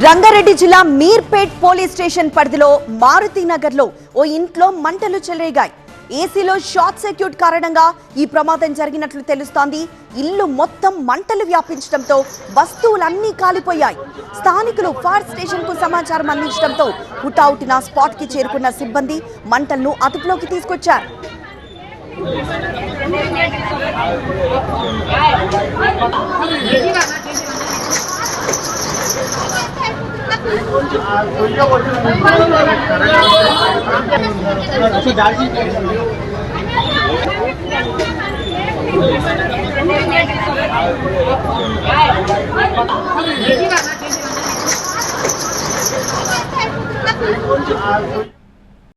రంగారెడ్డి జిల్లా Meerpet police station పరిధిలో మారుతినగర్ లో ఓ ఇంట్లో మంటలు చెలరేగాయి. ఏసీలో షార్ట్ సర్క్యూట్ కారణంగా ఈ ప్రమాదం జరిగినట్లు తెలుస్తోంది. ఇల్లు మొత్తం మంటలు వ్యాపించడంతో వస్తువులన్నీ కాలిపోయాయి. స్థానికులు ఫైర్ స్టేషన్ కు సమాచారం అందించడంతో హుటాహుటిన స్పాట్ కి చేరుకున్న సిబ్బంది మంటలను అదుపులోకి తీసుకొచ్చారు.